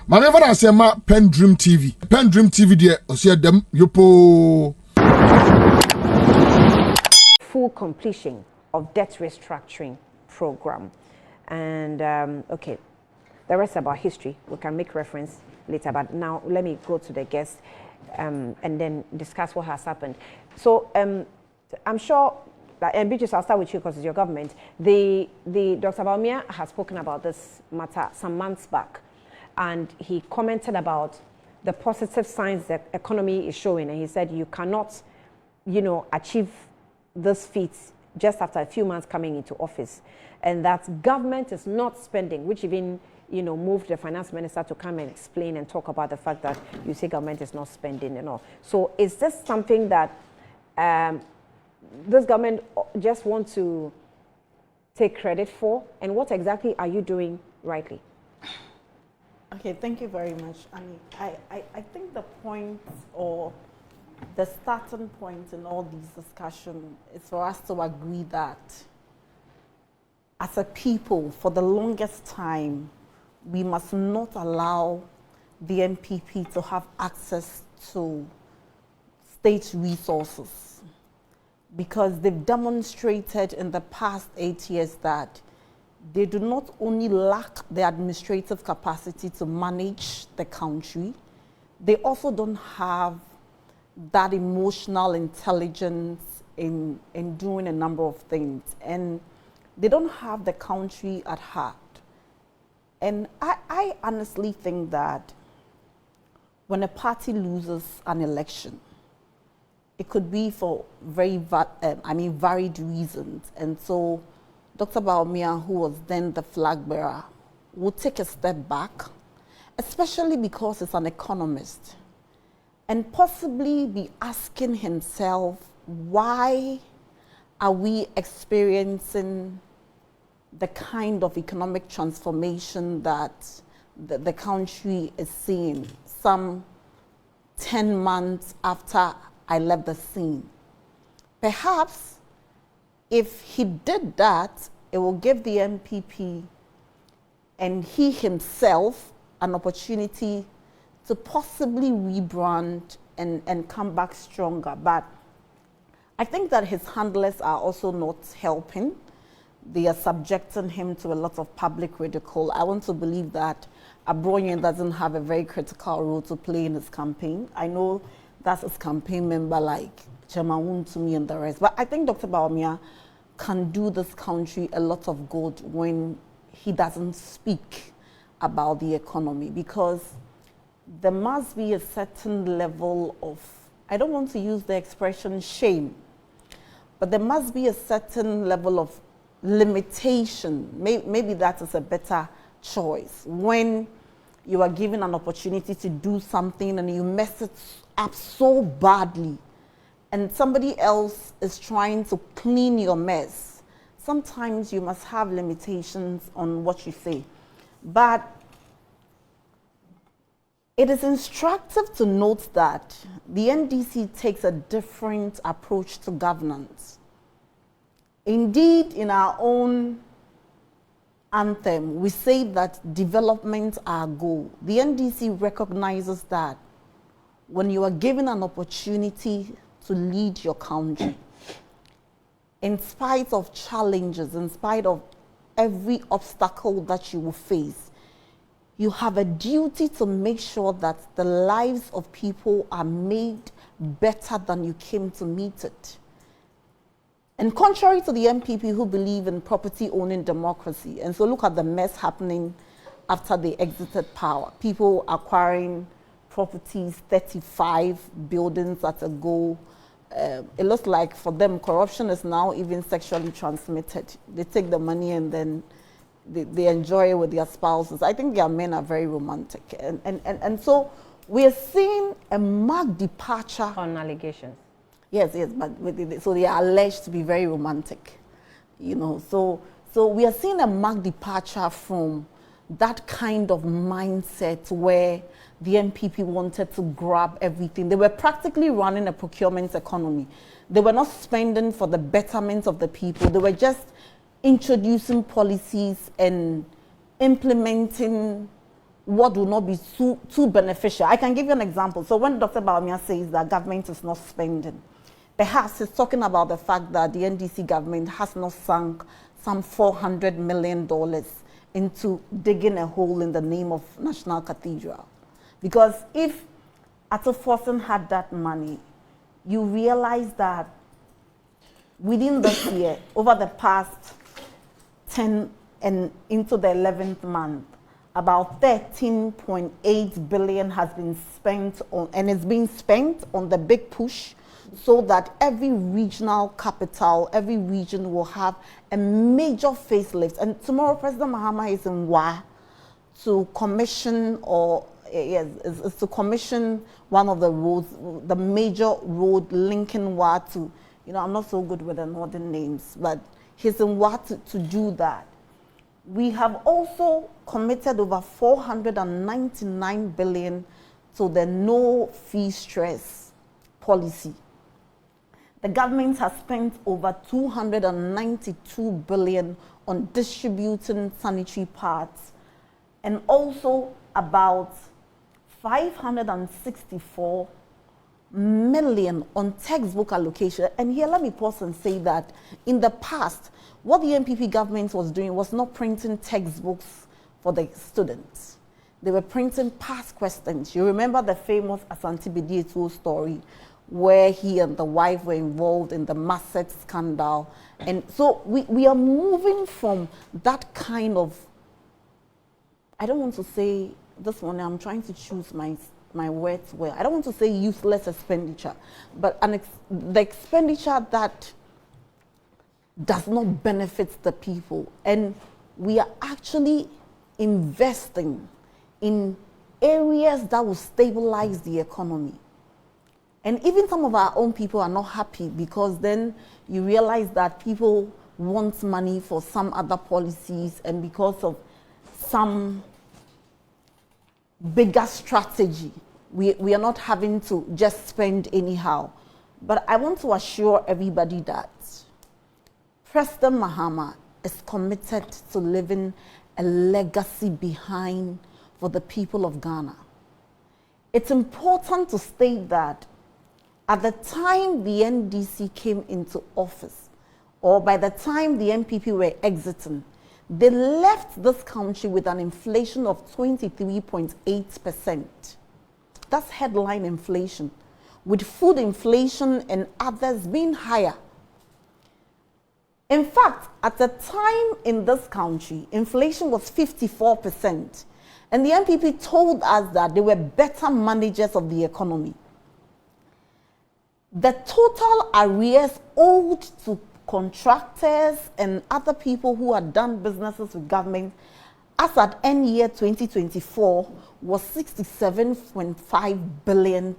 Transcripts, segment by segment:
Manever I say ma PENDREAM TV. PENDREAM TV there, I see them yopo. Full completion of debt restructuring program. And okay, the rest about history, we can make reference later, but now let me go to the guest and then discuss what has happened. So I'm sure, and Beatrice, I'll start with you because it's your government. The Dr. Bawumia has spoken about this matter some months back, and he commented about the positive signs the economy is showing, and he said you cannot, achieve this feat just after a few months coming into office, and that government is not spending, which even moved the finance minister to come and explain and talk about the fact that you say government is not spending and all. So is this something that this government just want to take credit for, and what exactly are you doing rightly? Okay, thank you very much, Annie. I think the point, or the starting point in all these discussions, is for us to agree that as a people, for the longest time, we must not allow the NPP to have access to state resources, because they've demonstrated in the past 8 years that they do not only lack the administrative capacity to manage the country, they also don't have that emotional intelligence in doing a number of things, and they don't have the country at heart. And I honestly think that when a party loses an election, it could be for varied reasons. And so Dr. Bawumia, who was then the flag bearer, would take a step back, especially because he's an economist, and possibly be asking himself, why are we experiencing the kind of economic transformation that the country is seeing some 10 months after I left the scene? Perhaps if he did that, it will give the NPP and he himself an opportunity to possibly rebrand and come back stronger. But I think that his handlers are also not helping. They are subjecting him to a lot of public ridicule. I want to believe that Abroyan doesn't have a very critical role to play in his campaign. I know that's his campaign member like Chairman to me and the rest. But I think Dr. Bawumia can do this country a lot of good when he doesn't speak about the economy, because there must be a certain level of, I don't want to use the expression shame, but there must be a certain level of limitation. Maybe that is a better choice. When you are given an opportunity to do something and you mess it up so badly, and somebody else is trying to clean your mess, sometimes you must have limitations on what you say. But it is instructive to note that the NDC takes a different approach to governance. Indeed, in our own anthem, we say that development is our goal. The NDC recognizes that when you are given an opportunity to lead your country, in spite of challenges, in spite of every obstacle that you will face, you have a duty to make sure that the lives of people are made better than you came to meet it. And contrary to the NPP, who believe in property owning democracy, and so look at the mess happening after they exited power. People acquiring properties, 35 buildings at a go. It looks like for them, corruption is now even sexually transmitted. They take the money and then they enjoy it with their spouses. I think their men are very romantic. And so we are seeing a marked departure. On allegations. Yes, but so they are alleged to be very romantic, So we are seeing a marked departure from that kind of mindset where the NPP wanted to grab everything. They were practically running a procurement economy. They were not spending for the betterment of the people. They were just introducing policies and implementing what will not be too beneficial. I can give you an example. So when Dr. Bawumia says that government is not spending, perhaps he's talking about the fact that the NDC government has not sunk some $400 million into digging a hole in the name of National Cathedral. Because if Ato Forson had that money, you realize that within this year, over the past 10 and into the 11th month, about 13.8 billion has been spent on, and it's being spent on the big push, so that every regional capital, every region will have a major facelift. And tomorrow, President Mahama is in Wa to commission, or yes, is to commission one of the roads, the major road linking Wa to, I'm not so good with the northern names, but he's in Wa to do that. We have also committed over 499 billion to the no fee stress policy. The government has spent over 292 billion on distributing sanitary pads, and also about 564 million on textbook allocation. And here, let me pause and say that in the past, what the NPP government was doing was not printing textbooks for the students. They were printing past questions. You remember the famous Asante Bidietu story, where he and the wife were involved in the Masset scandal. And so we are moving from that kind of, I don't want to say, this morning I'm trying to choose my words well. I don't want to say useless expenditure, but the expenditure that does not benefit the people. And we are actually investing in areas that will stabilize the economy. And even some of our own people are not happy, because then you realize that people want money for some other policies, and because of some bigger strategy, we are not having to just spend anyhow. But I want to assure everybody that President Mahama is committed to leaving a legacy behind for the people of Ghana. It's important to state that at the time the NDC came into office, or by the time the NPP were exiting, they left this country with an inflation of 23.8%. That's headline inflation, with food inflation and others being higher. In fact, at the time in this country, inflation was 54%. And the NPP told us that they were better managers of the economy. The total arrears owed to contractors and other people who had done businesses with government as at end year 2024 was 67.5 billion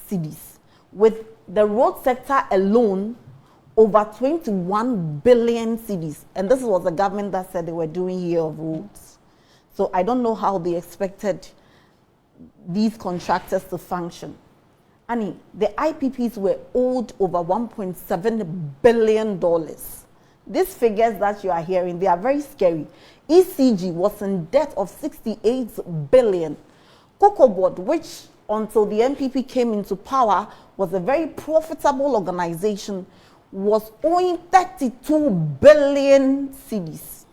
cedis, with the road sector alone over 21 billion cedis. And this was the government that said they were doing year of roads. So I don't know how they expected these contractors to function. Annie, the IPPs were owed over $1.7 billion. These figures that you are hearing, they are very scary. ECG was in debt of 68 billion. Cocoa Board, which until the NPP came into power was a very profitable organization, was owing 32 billion cedis.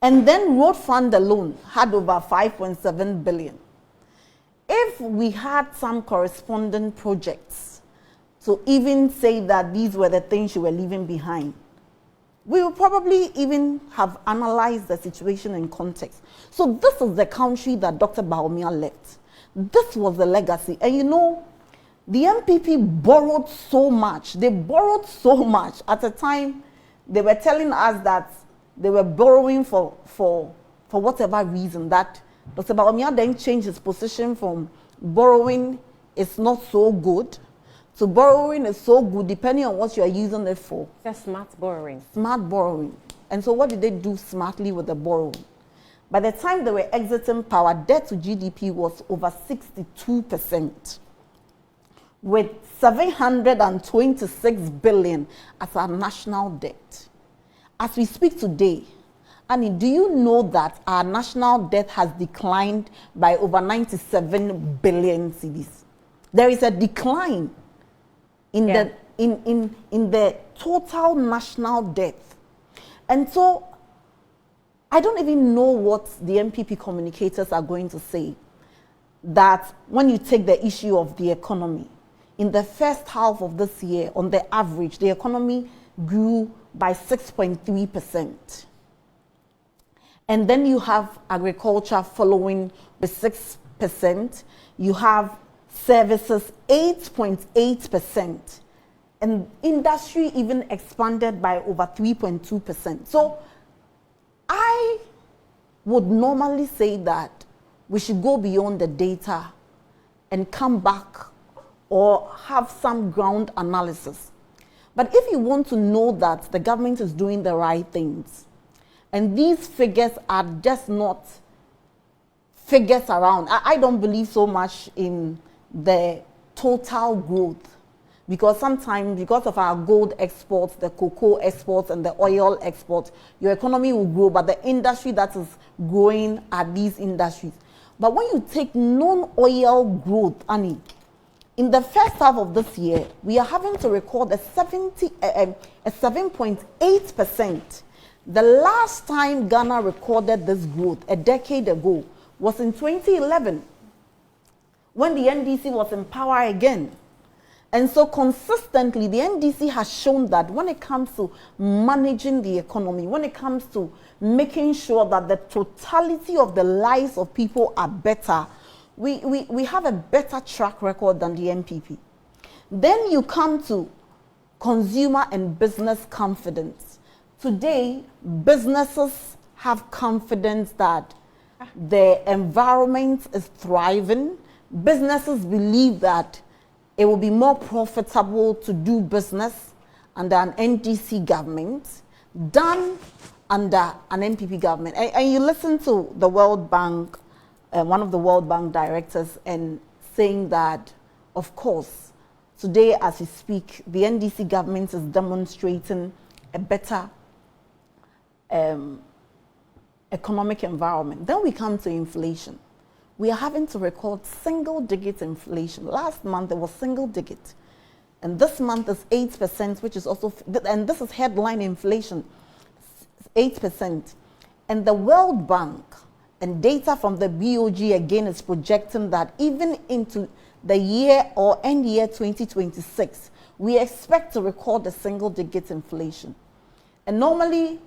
And then Road Fund alone had over 5.7 billion. If we had some corresponding projects to even say that these were the things you were leaving behind, we would probably even have analyzed the situation in context. So this is the country that Dr. Bawumia left. This was the legacy. And you know, the NPP borrowed so much. They borrowed so much. At the time, they were telling us that they were borrowing for whatever reason, that Dr. Bawumia then changed his position from borrowing is not so good to borrowing is so good, depending on what you are using it for. That's smart borrowing. Smart borrowing. And so what did they do smartly with the borrowing? By the time they were exiting power, debt to GDP was over 62%, with 726 billion as our national debt. As we speak today, Annie, do you know that our national debt has declined by over 97 billion cedis? There is a decline in the total national debt. And so I don't even know what the NPP communicators are going to say, that when you take the issue of the economy, in the first half of this year, on the average, the economy grew by 6.3%. And then you have agriculture following with 6%. You have services 8.8%. And industry even expanded by over 3.2%. So I would normally say that we should go beyond the data and come back or have some ground analysis. But if you want to know that the government is doing the right things, and these figures are just not figures around, I don't believe so much in the total growth, because sometimes, because of our gold exports, the cocoa exports, and the oil exports, your economy will grow, but the industry that is growing are these industries. But when you take non-oil growth, Annie, in the first half of this year, we are having to record a 7.8%. The last time Ghana recorded this growth, a decade ago, was in 2011, when the NDC was in power again. And so consistently, the NDC has shown that when it comes to managing the economy, when it comes to making sure that the totality of the lives of people are better, we have a better track record than the NPP. Then you come to consumer and business confidence. Today, businesses have confidence that the environment is thriving. Businesses believe that it will be more profitable to do business under an NDC government than under an NPP government. And you listen to the World Bank, one of the World Bank directors, and saying that, of course, today as we speak, the NDC government is demonstrating a better economic environment. Then we come to inflation. We are having to record single-digit inflation. Last month, there was single-digit. And this month is 8%, which is also, and this is headline inflation, 8%. And the World Bank and data from the BOG again is projecting that even into the year or end year 2026, we expect to record a single-digit inflation. And normally,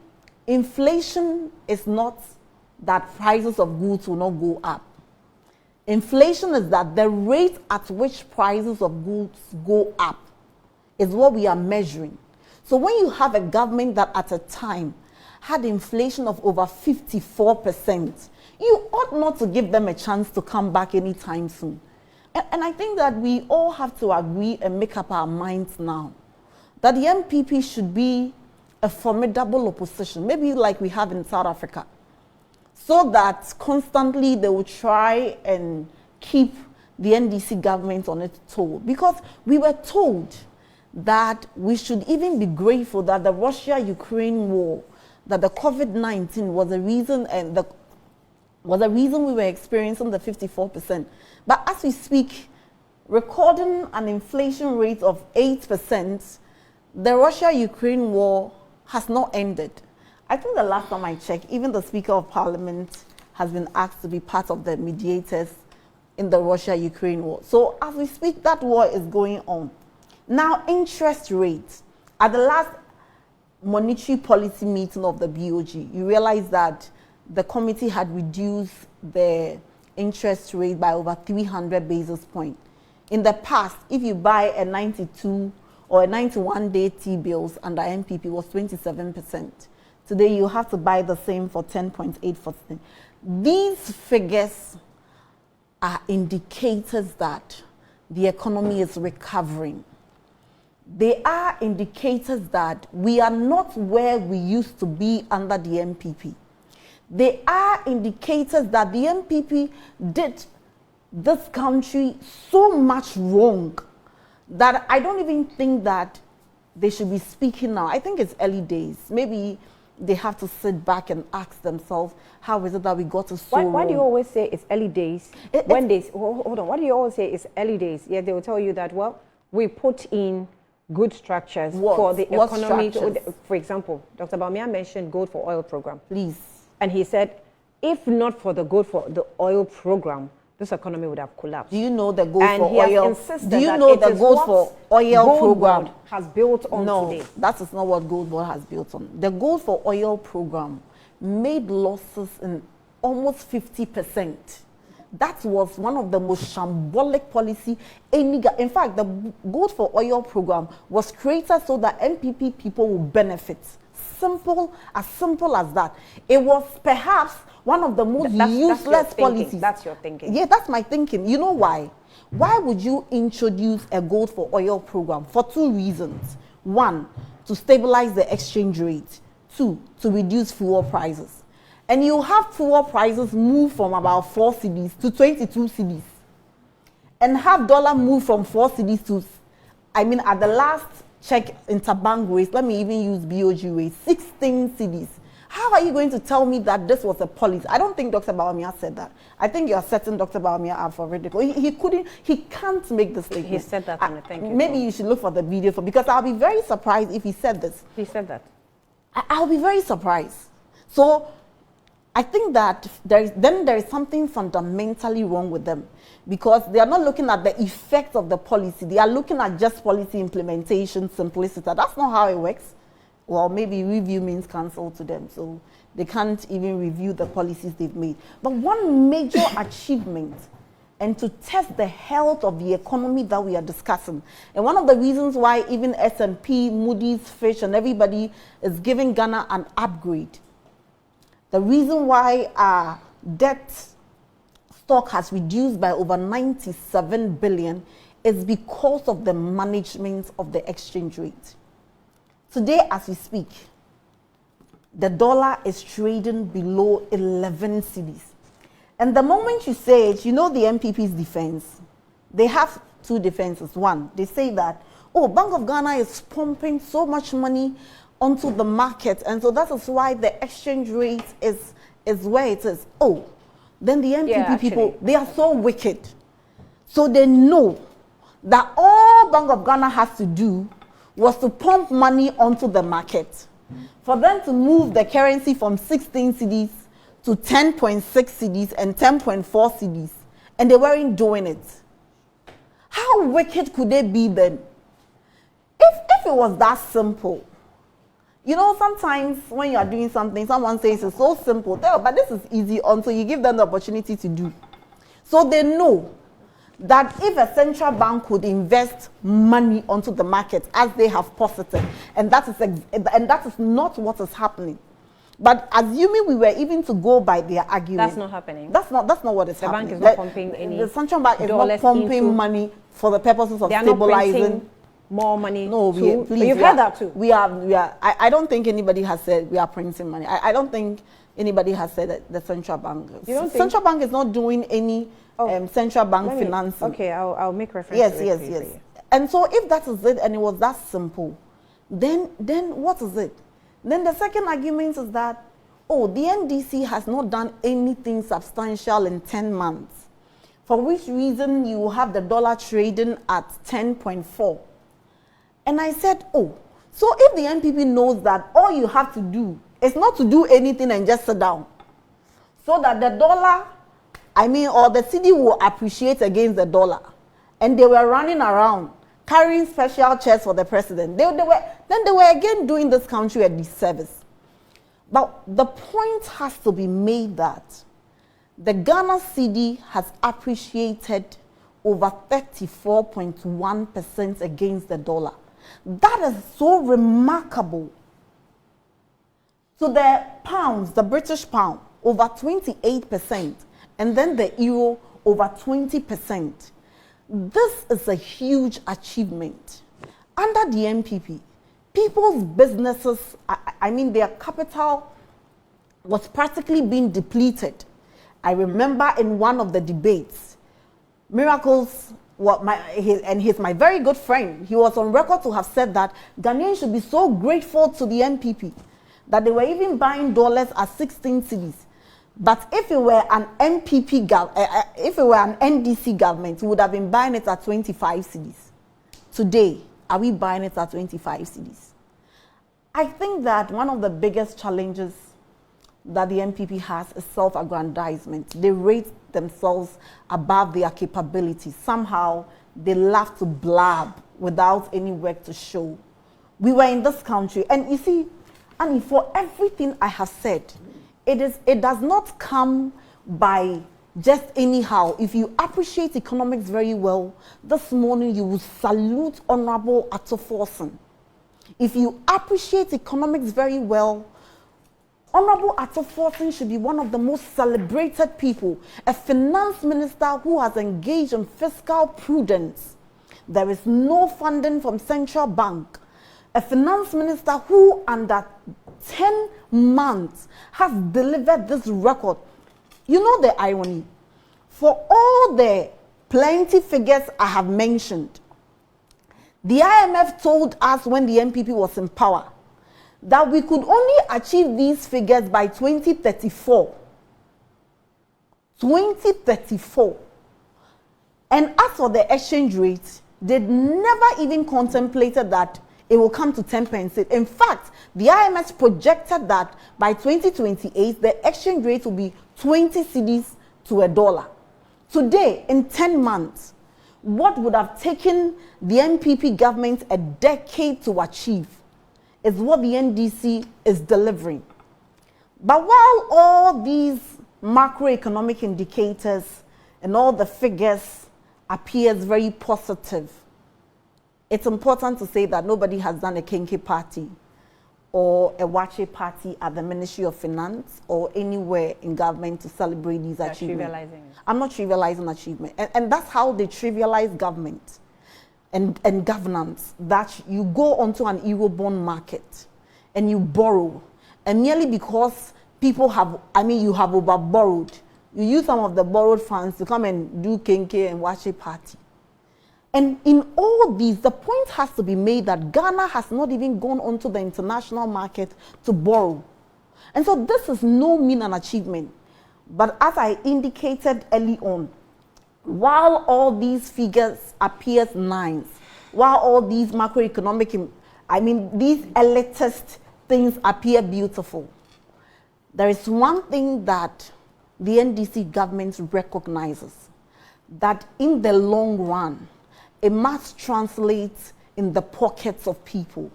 inflation is not that prices of goods will not go up. Inflation is that the rate at which prices of goods go up is what we are measuring. So when you have a government that at a time had inflation of over 54%, you ought not to give them a chance to come back anytime soon. And I think that we all have to agree and make up our minds now that the NPP should be a formidable opposition, maybe like we have in South Africa, so that constantly they will try and keep the NDC government on its toe. Because we were told that we should even be grateful that the Russia-Ukraine war, that the COVID-19 was the reason, and was the reason we were experiencing the 54%. But as we speak, recording an inflation rate of 8%, the Russia-Ukraine war has not ended. I think the last time I checked, even the Speaker of Parliament has been asked to be part of the mediators in the Russia-Ukraine war. So as we speak, that war is going on. Now, interest rates. At the last monetary policy meeting of the BOG, you realize that the committee had reduced the interest rate by over 300 basis points. In the past, if you buy a 92 or a 91-day T-bills under NPP, was 27%. Today, you have to buy the same for 10.8%. These figures are indicators that the economy is recovering. They are indicators that we are not where we used to be under the NPP. They are indicators that the NPP did this country so much wrong that I don't even think that they should be speaking now. I think it's early days. Maybe they have to sit back and ask themselves, how is it that we got to so Why do you wrong? always say it's early days? Hold on. Why do you always say it's early days? Yeah, they will tell you that, well, we put in good structures for the economy. For example, Dr. Bawumia mentioned Gold for Oil program. Please. And he said, if not for the Gold for the Oil program, this economy would have collapsed. Do you know the Gold and for he Oil? Has insisted Do you that know it the is Gold what for Oil Gold program Board has built on today? No, that is not what Gold Board has built on. The Gold for Oil program made losses in almost 50%. That was one of the most shambolic policy in fact, the Gold for Oil program was created so that NPP people will benefit. Simple as that. It was perhaps one of the most useless policies. That's your thinking. Yeah, that's my thinking. You know why? Why would you introduce a Gold for Oil program? For two reasons. One, to stabilize the exchange rate. Two, to reduce fuel prices. And you have fuel prices move from about 4 cedis to 22 cedis. And have dollar move from 4 cedis to, at the last check interbank rates, let me even use BOG rates, 16 cedis. How are you going to tell me that this was a policy? I don't think Dr. Bawumia said that. I think you're setting Dr. Bawumia up for ridicule. He can't make this statement. He said that on the thank you. Maybe you should look for the video because I'll be very surprised if he said this. He said that. I'll be very surprised. So I think that there is something fundamentally wrong with them because they are not looking at the effects of the policy. They are looking at just policy implementation, simplicity. That's not how it works. Well, maybe review means cancel to them, so they can't even review the policies they've made. But one major achievement, and to test the health of the economy that we are discussing, and one of the reasons why even S&P, Moody's, Fitch, and everybody is giving Ghana an upgrade, the reason why our debt stock has reduced by over 97 billion is because of the management of the exchange rate. Today, as we speak, the dollar is trading below 11 cedis. And the moment you say it, you know the NPP's defense. They have two defenses. One, they say that, Bank of Ghana is pumping so much money onto the market, and so that is why the exchange rate is where it is. Then the NPP people, they are so wicked. So they know that all Bank of Ghana has to do was to pump money onto the market. For them to move the currency from 16 cedis to 10.6 cedis and 10.4 cedis, and they weren't doing it. How wicked could they be then? If it was that simple, sometimes when you are doing something, someone says it's so simple, but this is easy until you give them the opportunity to do. So they know that if a central bank could invest money onto the market as they have posited, and that is not what is happening. But assuming we were even to go by their argument, that's not happening. That's not what is happening. The bank is not pumping any. The central bank is not pumping money for the purposes of stabilizing. More money. No, you've heard that too. We are. I don't think anybody has said we are printing money. I don't think anybody has said that the central bank. Central bank is not doing any central bank financing. Okay, I'll make reference. Yes. And so if that is it, and it was that simple, then what is it? Then the second argument is that the NDC has not done anything substantial in 10 months, for which reason you have the dollar trading at 10.4. And I said, so if the NPP knows that all you have to do is not to do anything and just sit down, so that the dollar, or the cedi will appreciate against the dollar, and they were running around carrying special chairs for the president, they were again doing this country a disservice. But the point has to be made that the Ghana cedi has appreciated over 34.1% against the dollar. That is so remarkable. So the pounds, the British pound, over 28%, and then the euro over 20%. This is a huge achievement. Under the NPP, people's businesses, their capital was practically being depleted. I remember in one of the debates, Miracles, he's my very good friend, he was on record to have said that Ghanaians should be so grateful to the NPP that they were even buying dollars at 16 cedis. But if it were an NPP, if it were an NDC government, we would have been buying it at 25 cedis. Today, are we buying it at 25 cedis? I think that one of the biggest challenges that the NPP has is self-aggrandizement. They rate themselves above their capabilities. Somehow, they love to blab without any work to show. We were in this country, and you see, Annie, for everything I have said, it does not come by just anyhow. If you appreciate economics very well, this morning you will salute Honorable Attoforson. If you appreciate economics very well, Honorable Attoforson should be one of the most celebrated people, a finance minister who has engaged in fiscal prudence. There is no funding from central bank. A finance minister who under 10 months has delivered this record. You know the irony? For all the plenty figures I have mentioned, the IMF told us when the NPP was in power that we could only achieve these figures by 2034. 2034. And as for the exchange rate, they never even contemplated that it will come to 10%. In fact, the IMF projected that by 2028, the exchange rate will be 20 cedis to a dollar. Today, in 10 months, what would have taken the NPP government a decade to achieve is what the NDC is delivering. But while all these macroeconomic indicators and all the figures appears very positive, it's important to say that nobody has done a Kenke party or a Wache party at the Ministry of Finance or anywhere in government to celebrate these achievements. Trivializing. I'm not trivializing achievement. And that's how they trivialize government and governance, that you go onto an Eurobond market and you borrow. And merely because people have, you have over-borrowed, you use some of the borrowed funds to come and do Kenke and Wache party. And in all these, the point has to be made that Ghana has not even gone onto the international market to borrow. And so this is no mean an achievement. But as I indicated early on, while all these figures appear nice, while all these macroeconomic, these elitist things appear beautiful, there is one thing that the NDC government recognizes, that in the long run, it must translate in the pockets of people.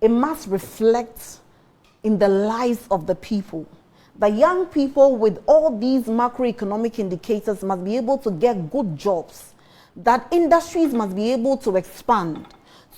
It must reflect in the lives of the people. The young people with all these macroeconomic indicators must be able to get good jobs. That industries must be able to expand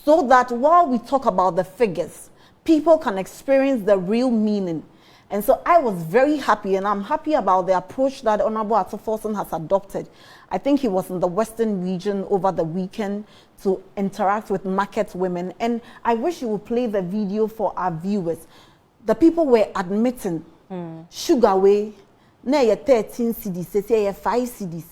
so that while we talk about the figures, people can experience the real meaning. And so I was very happy, and I'm happy about the approach that Honorable Attoforson has adopted. I think he was in the Western region over the weekend to interact with market women, and I wish he would play the video for our viewers. The people were admitting sugar way, na 13 cedis, say 5 cedis.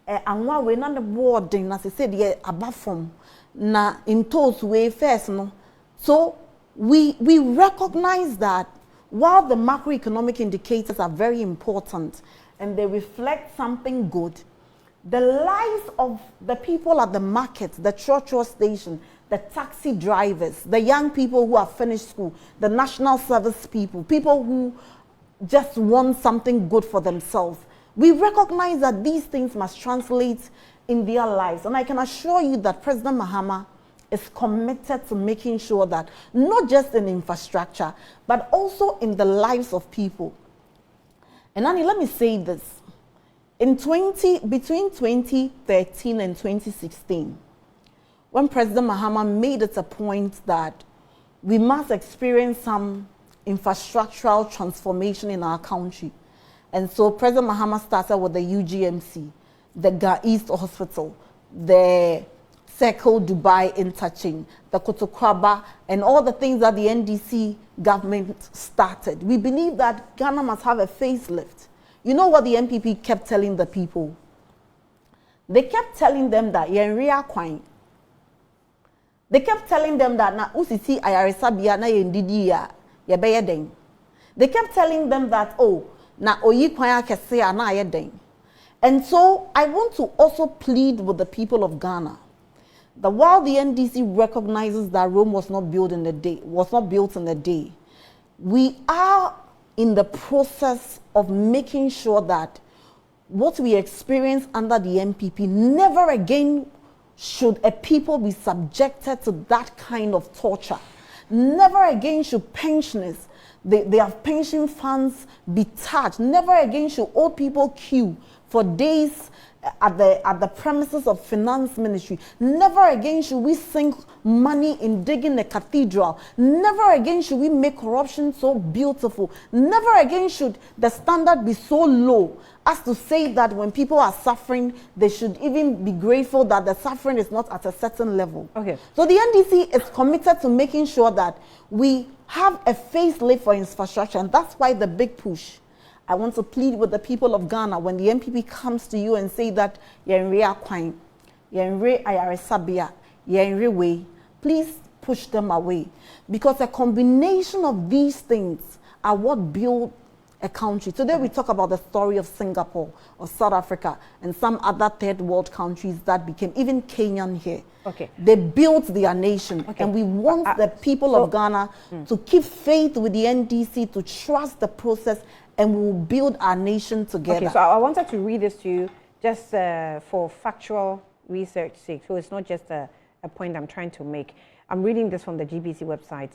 And while we're not the boarding, as I said, above from na in toast way first, no. So we recognize that while the macroeconomic indicators are very important and they reflect something good, the lives of the people at the market, the church station, the taxi drivers, the young people who have finished school, the national service people, people who just want something good for themselves, we recognize that these things must translate in their lives. And I can assure you that President Mahama is committed to making sure that not just in infrastructure, but also in the lives of people. And Annie, let me say this. Between 2013 and 2016, when President Mahama made it a point that we must experience some infrastructural transformation in our country. And so President Mahama started with the UGMC, the Ga East Hospital, the Circle Dubai interchange, the Kotokwaba, and all the things that the NDC government started. We believe that Ghana must have a facelift. You know what the NPP kept telling the people? They kept telling them that Yenria Kwine. They kept telling them that na usisi ayaresabia na yendidia yɛbɛyɛ den. They kept telling them that, oh, na oyi kwaya kese a na ayɛ den. And so I want to also plead with the people of Ghana that while the NDC recognizes that Rome was not built in a day, we are in the process of making sure that what we experience under the NPP, never again should a people be subjected to that kind of torture. Never again should pensioners, their pension funds be touched. Never again should old people queue for days at the premises of finance ministry. Never again should we sink money in digging a cathedral. Never again should we make corruption so beautiful. Never again should the standard be so low as to say that when people are suffering, they should even be grateful that the suffering is not at a certain level. Okay. So the NDC is committed to making sure that we have a facelift for infrastructure, and that's why the big push. I want to plead with the people of Ghana when the NPP comes to you and say that yenre akwine, yenre ayaresabia, yenre way, please push them away, because a combination of these things are what build a country. Today we talk about the story of Singapore, of South Africa, and some other third world countries that became, even Kenyan here. Okay. They built their nation, okay. and we want the people of Ghana to keep faith with the NDC, to trust the process, and we'll build our nation together. Okay, so I wanted to read this to you just for factual research sake. So it's not just a point I'm trying to make. I'm reading this from the GBC website.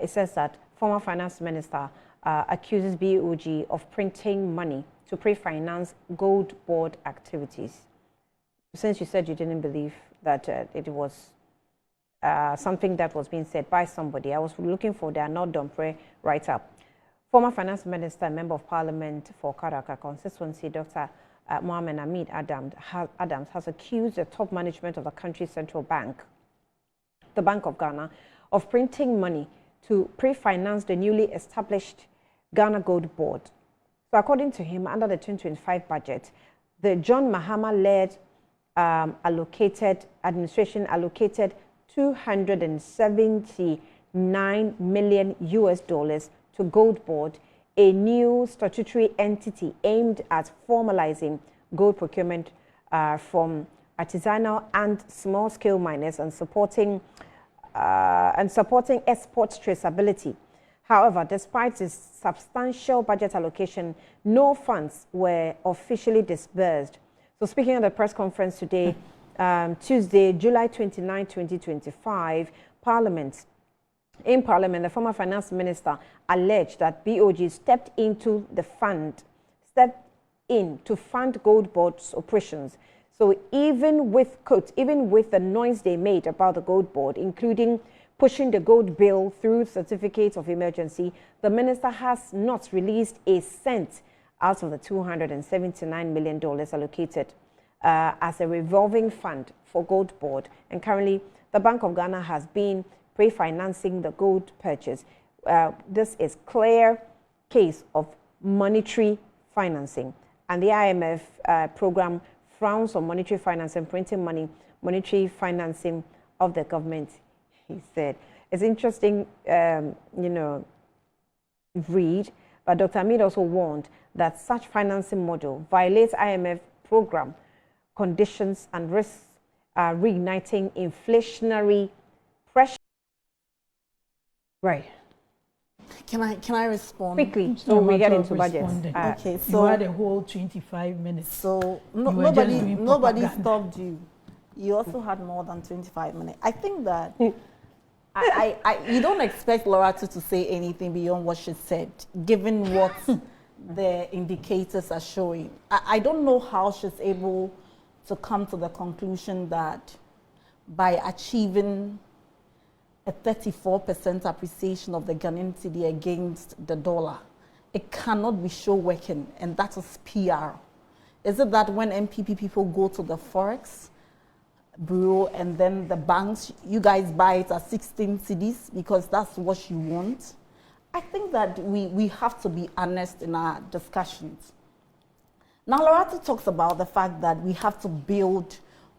It says that former finance minister accuses BOG of printing money to pre-finance gold board activities. Since you said you didn't believe that it was something that was being said by somebody, I was looking for the Annan Dompre write-up. Former Finance Minister and Member of Parliament for Karaka constituency, Dr. Mohamed Hamid Adams has accused the top management of the country's central bank, the Bank of Ghana, of printing money to pre-finance the newly established Ghana Gold Board. So according to him, under the 2025 budget, the John Mahama-led administration allocated $279 million to Gold Board, a new statutory entity aimed at formalizing gold procurement from artisanal and small-scale miners and supporting export traceability. However, despite this substantial budget allocation, no funds were officially disbursed. So speaking at the press conference today, Tuesday, July 29, 2025, in Parliament, the former finance minister alleged that BOG stepped in to fund Gold Board's operations. So even with the noise they made about the Gold Board, including pushing the gold bill through certificates of emergency, the minister has not released a cent out of the $279 million allocated as a revolving fund for Gold Board. And currently, the Bank of Ghana has been pre-financing the gold purchase. This is clear case of monetary financing. And the IMF program frowns on monetary financing, printing money, monetary financing of the government, he said. It's interesting, read, but Dr. Hamid also warned that such financing model violates IMF program conditions and risks reigniting inflationary pressure. Right. Can I respond quickly? So we get into budget. Okay, so you had a whole 25 minutes. So nobody stopped you. You also had more than 25 minutes. I think that you don't expect Lawuratu to say anything beyond what she said, given what the indicators are showing. I don't know how she's able to come to the conclusion that by achieving a 34% appreciation of the Ghanaian cedi against the dollar, it cannot be show working, and that is PR. Is it that when NPP people go to the Forex Bureau and then the banks, you guys buy it at 16 cedis because that's what you want? I think that we have to be honest in our discussions. Now, Lawuratu talks about the fact that we have to build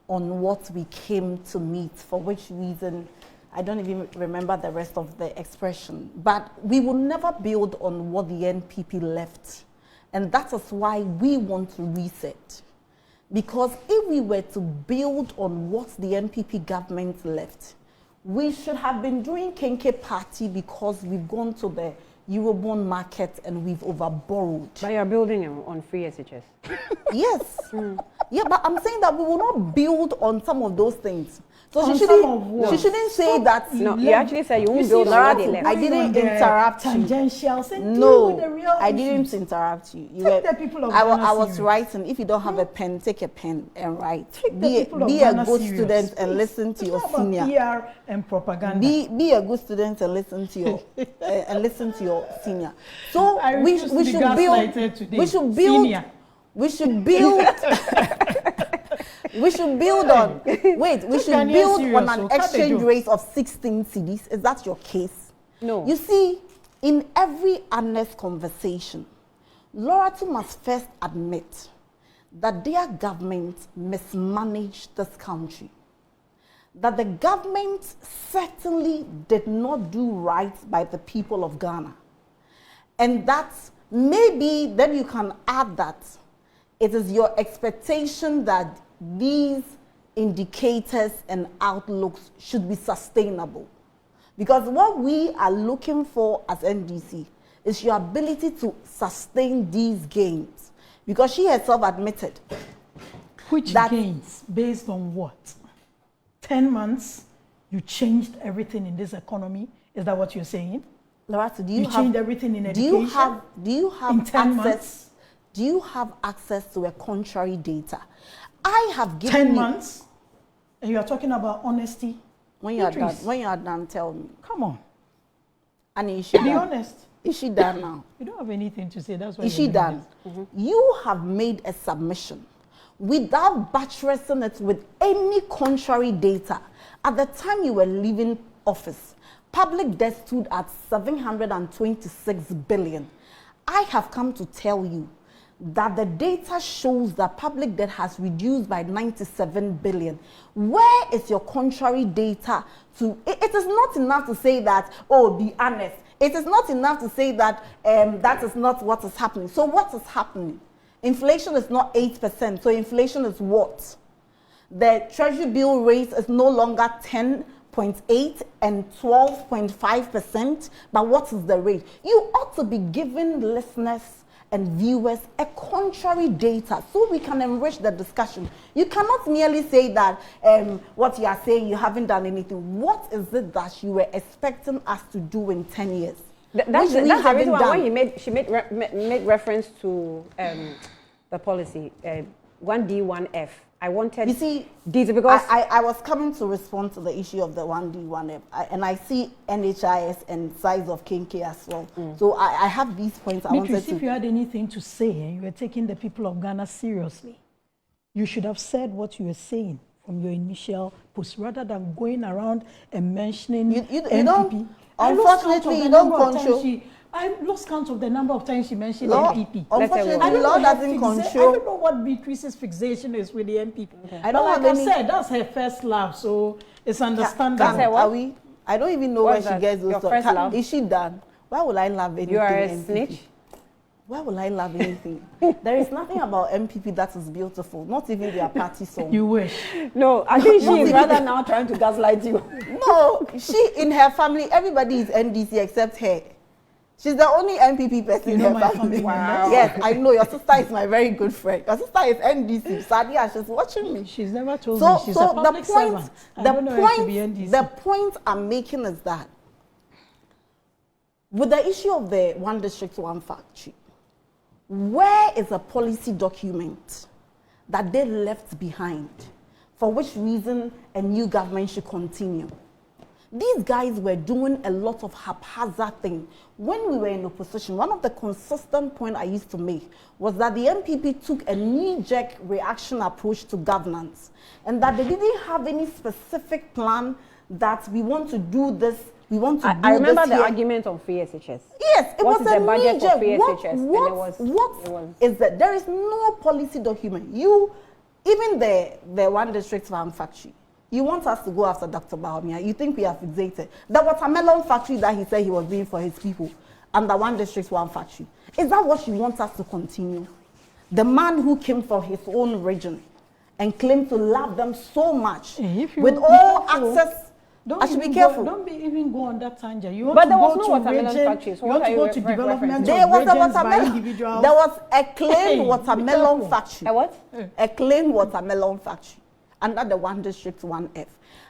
on what we came to meet, for which reason I don't even remember the rest of the expression. But we will never build on what the NPP left. And that is why we want to reset. Because if we were to build on what the NPP government left, we should have been doing Kenke Party because we've gone to the Eurobond market and we've overborrowed. But you're building on free SHS. Yes. Yeah, but I'm saying that we will not build on some of those things. So On she some shouldn't say that. No, you actually said you won't build on what they left. I didn't interrupt you. Tangentials and deal No, with the real I issues. didn't interrupt you. Take the people of I Ghana was serious. writing. If you don't have a pen, take a pen and write. Take the people of Be a Ghana good serious. student and Please. listen to It's your not about senior. PR and propaganda. Be a good student and listen to your senior. So I we refuse to be should gaslighted build. today. We should build. Senior. We should build. We should build on. Wait, we should Ghanaian build serious, on so an cut the exchange joke. rate of 16 cedis. Is that your case? No. You see, in every honest conversation, Lawuratu must first admit that their government mismanaged this country. That the government certainly did not do right by the people of Ghana. And that maybe then you can add that it is your expectation that these indicators and outlooks should be sustainable. Because what we are looking for as NDC is your ability to sustain these gains. Because she herself admitted. Which that gains? Based on what? 10 months, you changed everything in this economy? Is that what you're saying? Lawuratu, You changed everything in education? Do you have in 10 access? months? Do you have access to a contrary data? I have given 10 you, months? And you are talking about honesty? When you are Beatrice. done, when you are done, tell me. Come on. And is she Be done? honest. Is she done now? You don't have anything to say. That's why. Is you're she doing done? this. You have made a submission without buttressing it with any contrary data. At the time you were leaving office, public debt stood at 726 billion. I have come to tell you that the data shows that public debt has reduced by 97 billion. Where is your contrary data to? It is not enough to say that, oh, be honest. It is not enough to say that that is not what is happening. So what is happening? Inflation is not 8%, so inflation is what? The treasury bill rate is no longer 10.8 and 12.5%, but what is the rate? You ought to be giving listeners and viewers a contrary data so we can enrich the discussion. You cannot merely say that what you are saying, you haven't done anything. What is it that you were expecting us to do in 10 years? That's the reason why she made reference to the policy 1D, 1F. I wanted you see, these because I was coming to respond to the issue of the 1D, 1F, and I see NHIS and size of KK as well. So I have these points I wanted Beatrice, to. if you had anything to say and you were taking the people of Ghana seriously, you should have said what you were saying from your initial post rather than going around and mentioning You NPP. don't, unfortunately, you don't control. I lost count of the number of times she mentioned Law, NPP. unfortunately, I don't law know her doesn't I control. don't know what Beatrice's fixation is with the NPP. I But don't like have I any. said, that's her first love, so it's understandable. That's her what? Are we? I don't even know What's where she that? gets Your those first thoughts. love? Is she done? Why would I love anything? you are a NPP? snitch. Why would I love anything? There is nothing about MPP that is beautiful. Not even their party song. You wish. No, I think she Not is even- rather now trying to gaslight you. No, she in her family, everybody is NDC except her. She's the only MPP person You in know her my family. family members? Yes, I know. Your sister is my very good friend. Your sister is NDC. Sadia, she's watching me. She's never told me she's a public servant. I don't know her to be NDC. The point I'm making is that with the issue of the one district, one factory, where is a policy document that they left behind? For which reason a new government should continue? These guys were doing a lot of haphazard things. When we were in opposition, one of the consistent points I used to make was that the NPP took a knee-jerk reaction approach to governance and that they didn't have any specific plan that we want to do this, we want to do this. I remember the here. argument on free SHS. Yes, it What was is a the budget for knee-jerk. free What SHS? And it was- is that? There is no policy document. Even the one district farm factory, You want us to go after Dr. Bawumia. You think we are fixated. The watermelon factory that he said he was doing for his people, under one district, one factory. Is that what you want us to continue? The man who came from his own region and claimed to love them so much, with all access. I should be careful. Don't even go on that tangent. You want But to there was go no to watermelon region, factories. you want to go to development There of was a regions by watermelon. individuals. There was a claimed watermelon factory. A what? A claimed watermelon factory under the one district, 1F.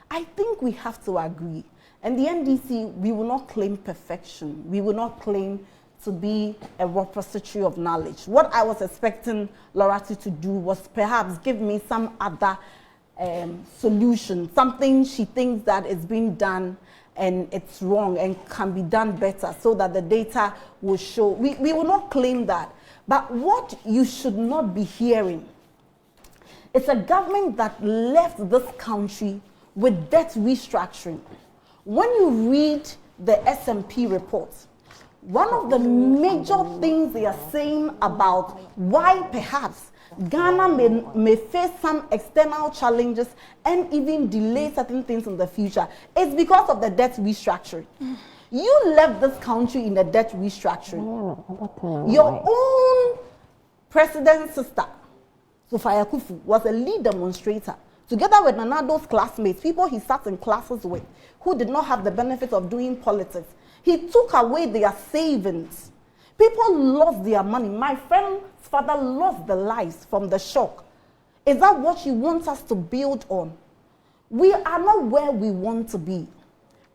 I think we have to agree. And the NDC, we will not claim perfection. We will not claim to be a repository of knowledge. What I was expecting Lawuratu to do was perhaps give me some other solution, something she thinks that is being done and it's wrong and can be done better so that the data will show. We will not claim that. But what you should not be hearing is a government that left this country with debt restructuring. When you read the S&P report, one of the major things they are saying about why perhaps Ghana may face some external challenges and even delay certain things in the future is because of the debt restructuring. You left this country in the debt restructuring. Your own president's sister, Sophia Kufu, was a lead demonstrator. Together with Nanado's classmates, people he sat in classes with, who did not have the benefit of doing politics. He took away their savings. People lost their money. My friend's father lost the lives from the shock. Is that what you want us to build on? We are not where we want to be.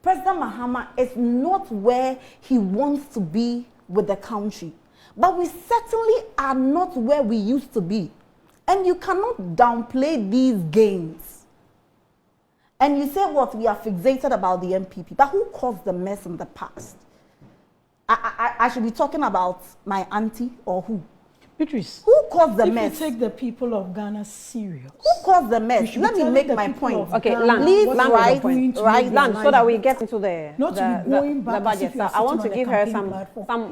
President Mahama is not where he wants to be with the country. But we certainly are not where we used to be. And you cannot downplay these gains. And you say what? We are fixated about the NPP. But who caused the mess in the past? I should be talking about my auntie or who? Beatrice, who caused the mess? If you take the people of Ghana serious. Who caused the mess? Let me make my point. Okay, Land, Land, so that we get into the budget. So I want to give her some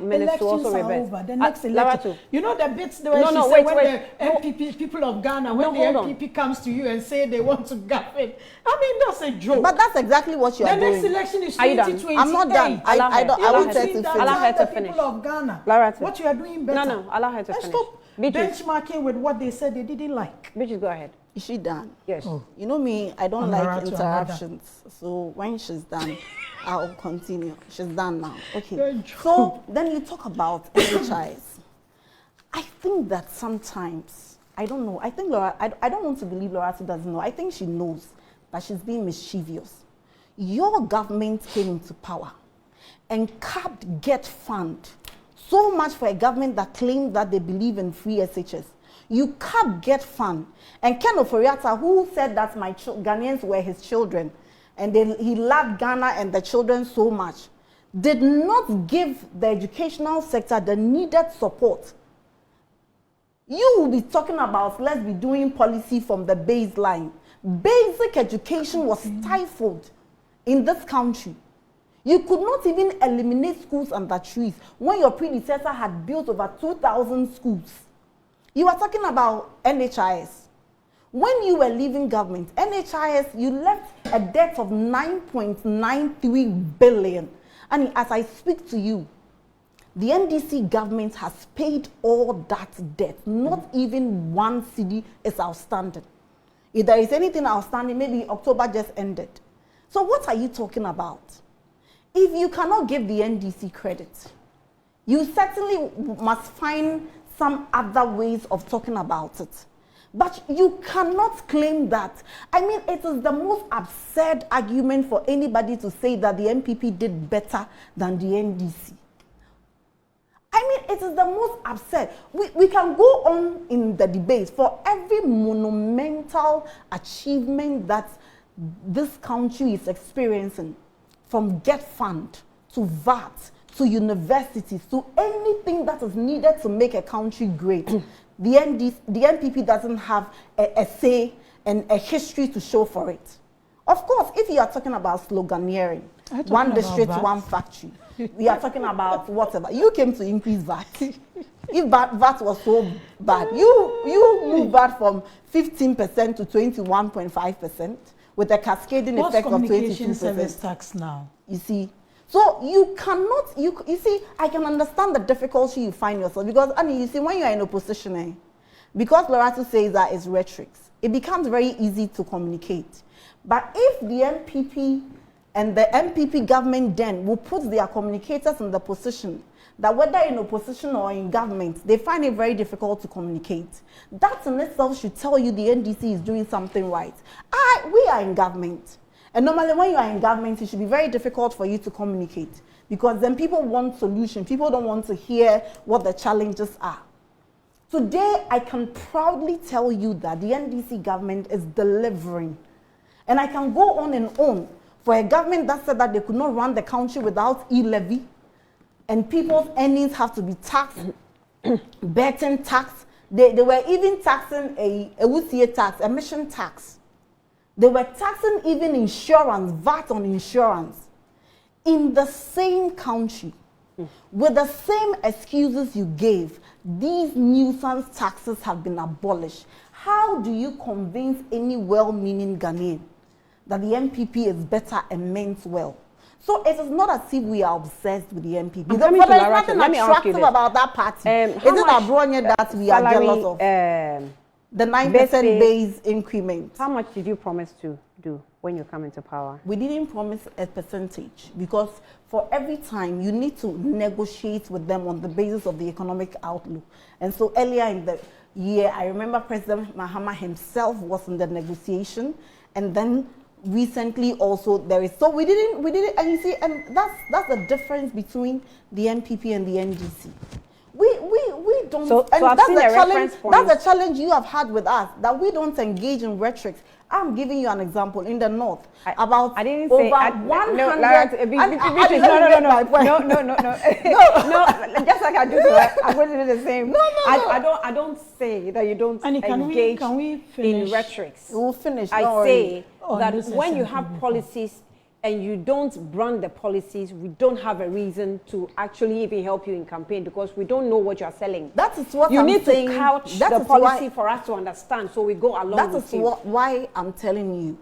minutes to also rebut. The next election, you know the bits the way she said when the NPP, people of Ghana, when the NPP comes to you and say they want to govern. I mean, that's a joke. But that's exactly what you're doing. The next election is 2028. I'm not done. I want her to finish. Allow her to finish. People of Ghana, what you are doing better. No, allow her to finish. Stop benchmarking with what they said they didn't like. Beatrice, go ahead. Is she done? Yes. Oh. You know me, I don't like interruptions. So when she's done, I'll continue. She's done now. Okay. So then you talk about NHIs. I think that sometimes, I don't know, I think I don't want to believe Lawuratu doesn't know. I think she knows that she's being mischievous. Your government came into power and capped Get Fund. So much for a government that claimed that they believe in free SHS. You can't Get Fund. And Ken Oforiatta, who said that my Ghanaians were his children, and he loved Ghana and the children so much, did not give the educational sector the needed support. You will be talking about, let's be doing policy from the baseline. Basic education was stifled in this country. You could not even eliminate schools under trees when your predecessor had built over 2,000 schools. You are talking about NHIS. When you were leaving government, NHIS, you left a debt of 9.93 billion. And as I speak to you, the NDC government has paid all that debt. Not even one cedi is outstanding. If there is anything outstanding, maybe October just ended. So what are you talking about? If you cannot give the NDC credit, you certainly must find some other ways of talking about it. But you cannot claim that. I mean, it is the most absurd argument for anybody to say that the NPP did better than the NDC. I mean, it is the most absurd. We can go on in the debate for every monumental achievement that this country is experiencing. From Get Fund to VAT to universities to anything that is needed to make a country great. The NPP doesn't have a say and a history to show for it. Of course, if you are talking about sloganeering, one district, one factory, we are talking about whatever. You came to increase VAT. If VAT was so bad, you moved VAT from 15% to 21.5%. with a cascading What's effect of 22%. communication service tax now? You see, so you cannot, you see, I can understand the difficulty you find yourself because, Annie, you see, when you are in opposition, because Lawuratu says that it's rhetoric, it becomes very easy to communicate. But if the NPP and the NPP government then will put their communicators in the position that whether in opposition or in government, they find it very difficult to communicate. That in itself should tell you the NDC is doing something right. We are in government. And normally when you are in government, it should be very difficult for you to communicate because then people want solutions. People don't want to hear what the challenges are. Today, I can proudly tell you that the NDC government is delivering. And I can go on and on for a government that said that they could not run the country without e-levy and people's earnings have to be taxed, betting tax. They were even taxing a WCA tax, emission tax. They were taxing even insurance, VAT on insurance. In the same country, with the same excuses you gave, these nuisance taxes have been abolished. How do you convince any well-meaning Ghanaian that the NPP is better and meant well? So it is not as if we are obsessed with the NPP. There's nothing attractive about that party. Is it Abronya that we are jealous of? The 9% base increment. How much did you promise to do when you come into power? We didn't promise a percentage because for every time you need to negotiate with them on the basis of the economic outlook. And so earlier in the year, I remember President Mahama himself was in the negotiation, and then recently also there is. So we didn't, and you see, and that's the difference between the NPP and the NDC. We don't, so and that's the challenge. That's the challenge you have had with us, that we don't engage in rhetoric. I'm giving you an example in the north about I didn't over say 100. No, just like I do to her, I'm going to do the same. No. I don't say that you don't engage in rhetoric. We'll finish. I say that when you have policies and you don't brand the policies, we don't have a reason to actually even help you in campaign because we don't know what you're selling. That is what you I'm need saying. to couch the policy for us to understand, so we go along with you. That is why I'm telling you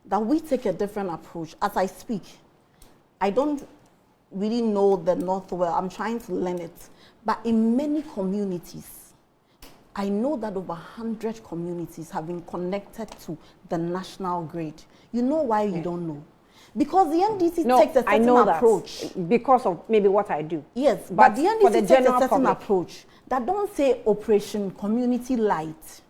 that we take a different approach. As I speak, I don't really know the North well. I'm trying to learn it. But in many communities, I know that over 100 communities have been connected to the national grid. You know why you don't know? Because the NDC takes a certain approach. Because of maybe what I do. Yes, but the NDC takes a certain approach that don't say Operation Community Light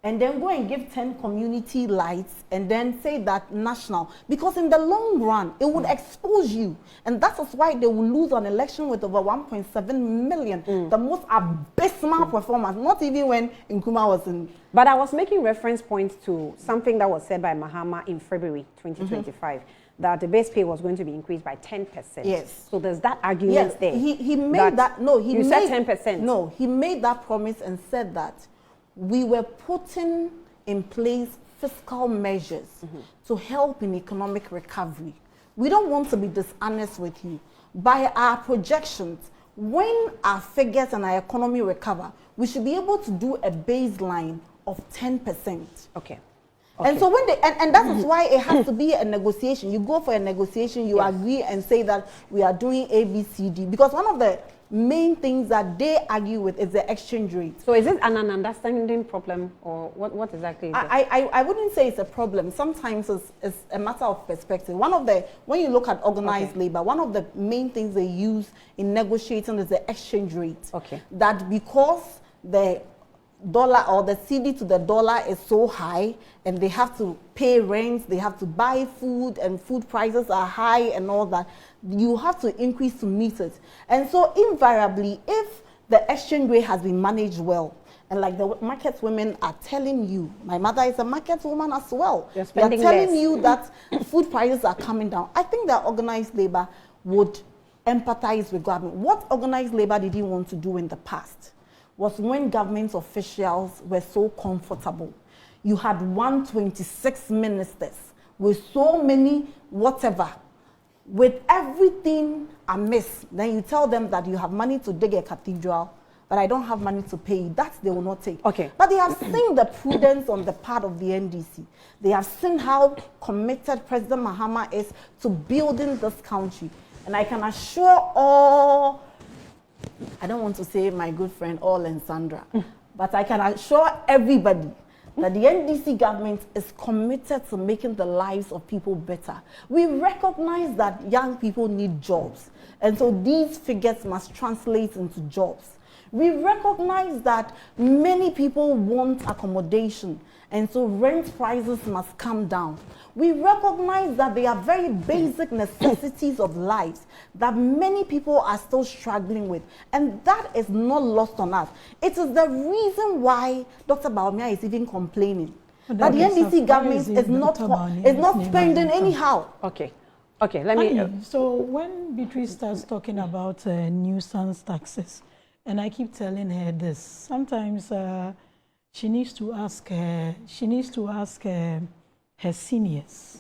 and then go and give 10 community lights and then say that national. Because in the long run, it would expose you. And that is why they will lose an election with over 1.7 million. The most abysmal performance, not even when Nkrumah was in. But I was making reference points to something that was said by Mahama in February 2025. That the base pay was going to be increased by 10%. Yes. So there's that argument there. He made that. No, he said 10%. No, he made that promise and said that we were putting in place fiscal measures to help in economic recovery. We don't want to be dishonest with you. By our projections, when our figures and our economy recover, we should be able to do a baseline of 10%. Okay. And so when and that is why it has to be a negotiation. You go for a negotiation, you agree and say that we are doing A, B, C, D. Because one of the main things that they argue with is the exchange rate. So is it an understanding problem, or what exactly is it? I wouldn't say it's a problem. Sometimes it's a matter of perspective. When you look at organized labor, one of the main things they use in negotiating is the exchange rate. Okay. That because the dollar or the CD to the dollar is so high and they have to pay rent, they have to buy food and food prices are high and all that, you have to increase to meet it. And so invariably, if the exchange rate has been managed well, and like the market women are telling you, my mother is a market woman as well, they are telling you that food prices are coming down. I think that organized labor would empathize with government. What organized labor did he want to do in the past was when government officials were so comfortable. You had 126 ministers with so many whatever, with everything amiss. Then you tell them that you have money to dig a cathedral, but I don't have money to pay you. That they will not take. Okay. But they have seen the prudence on the part of the NDC. They have seen how committed President Mahama is to building this country. And I can assure all, I don't want to say my good friend All and Sandra, but I can assure everybody that the NDC government is committed to making the lives of people better. We recognize that young people need jobs, and so these figures must translate into jobs. We recognize that many people want accommodation, and so rent prices must come down. We recognize that they are very basic necessities of life that many people are still struggling with, and that is not lost on us. It is the reason why Dr. Bawumia is even complaining that the NDC government is not spending anyhow. Okay, let me... So when Beatrice starts talking about nuisance taxes, and I keep telling her this, sometimes she needs to ask her seniors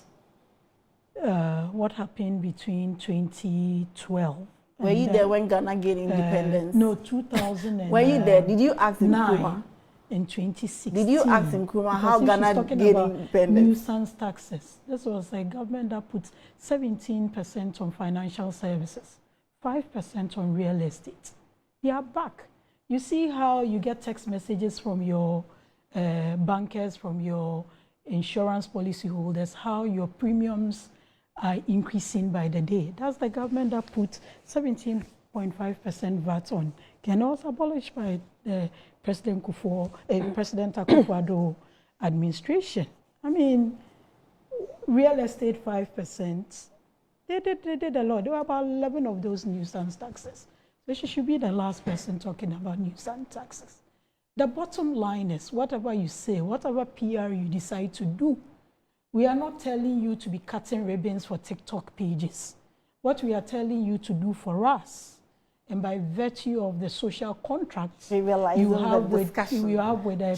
what happened between 2012. Were you there when Ghana gained independence? No, 2000. Were you there? Did you ask Nkrumah? In 2016. Did you ask Nkrumah how Ghana gained independence? Nuisance taxes. This was a government that put 17% on financial services, 5% on real estate. They are back. You see how you get text messages from your bankers, from your insurance policy holders, how your premiums are increasing by the day. That's the government that put 17.5% VAT on. Can also abolished by the President Akufo-Addo administration. I mean, real estate 5%. They did a lot. There were about 11 of those nuisance taxes. So she should be the last person talking about nuisance taxes. The bottom line is, whatever you say, whatever PR you decide to do, we are not telling you to be cutting ribbons for TikTok pages. What we are telling you to do for us, and by virtue of the social contracts you have with the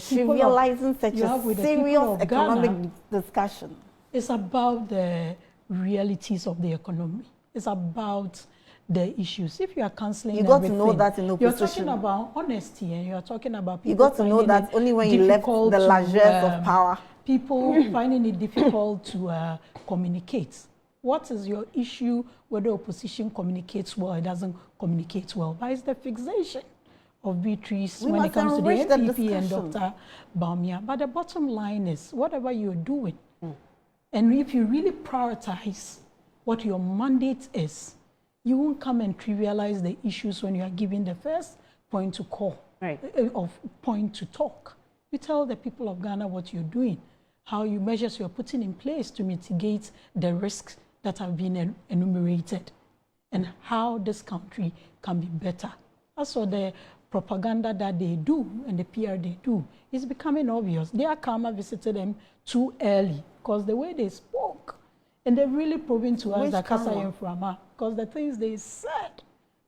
people of, such a serious economic discussion. It's about the realities of the economy. It's about the issues. If you are cancelling everything, you got to know that in opposition. You're talking about honesty, and you're talking about people. You got to know that only when you left the Clȧshes of power. People finding it difficult to communicate. What is your issue whether opposition communicates well or doesn't communicate well? But it's the fixation of Beatrice when it comes to the NPP and Dr. Bawumia. But the bottom line is, whatever you're doing, and if you really prioritize what your mandate is, you won't come and trivialize the issues when you are giving the first point to call, of point to talk. You tell the people of Ghana what you're doing, how you measures you're putting in place to mitigate the risks that have been enumerated, and how this country can be better. As for the propaganda that they do and the PR they do, it's becoming obvious. Their karma visited them too early because the way they spoke, and they've really proven to us that Kasa Yemframa, because the things they said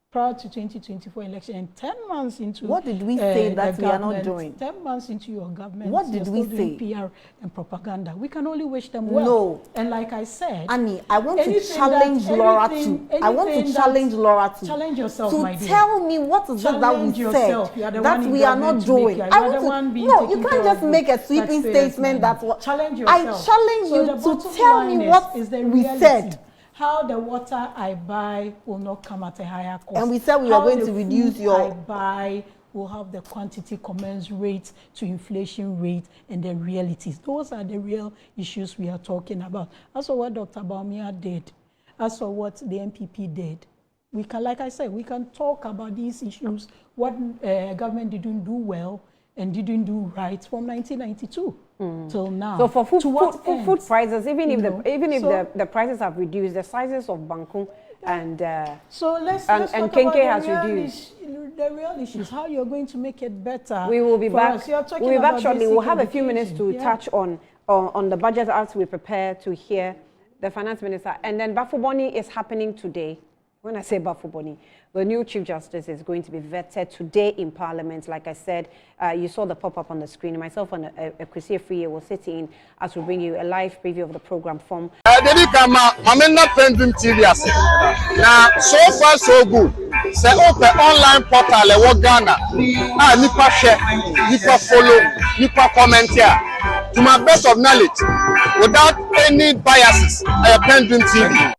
prior to 2024 election, and 10 months into what did we say that we are not doing? 10 months into your government, what did we say? PR and propaganda. We can only wish them well. No. And like I said, Annie, I want to challenge Lawuratu. I want to challenge Lawuratu. Challenge yourself, to my dear. Tell me what is it that we said that we are not doing. I want to, no, you can't just make a sweeping statement that's what. Challenge yourself. I challenge you to tell me what we said. How the water I buy will not come at a higher cost. And we said we are going to reduce your... I buy will have the quantity commensurate to inflation rate and the realities. Those are the real issues we are talking about. As for what Dr. Bawumia did, as for what the NPP did, we can, like I said, we can talk about these issues, what government didn't do well and didn't do right from 1992 till now. So for food prices, even if the prices have reduced, the sizes of Bangkok and let's and Kenke has reduced. The real issues, how you're going to make it better. We will be back. We'll be back shortly. We'll have a few minutes to touch on the budget as we prepare to hear the finance minister. And then Bafuboni is happening today. When I say Bafuboni, the new Chief Justice is going to be vetted today in Parliament. Like I said, you saw the pop-up on the screen. Myself and Kwesi Afriye will sit in as we bring you a live preview of the program from. PENDREAM TV. Now, so far so good. Say open online portal e Ghana. Nipa share, nipa follow, nipa comment here. To my best of knowledge, without any biases, PENDREAM TV.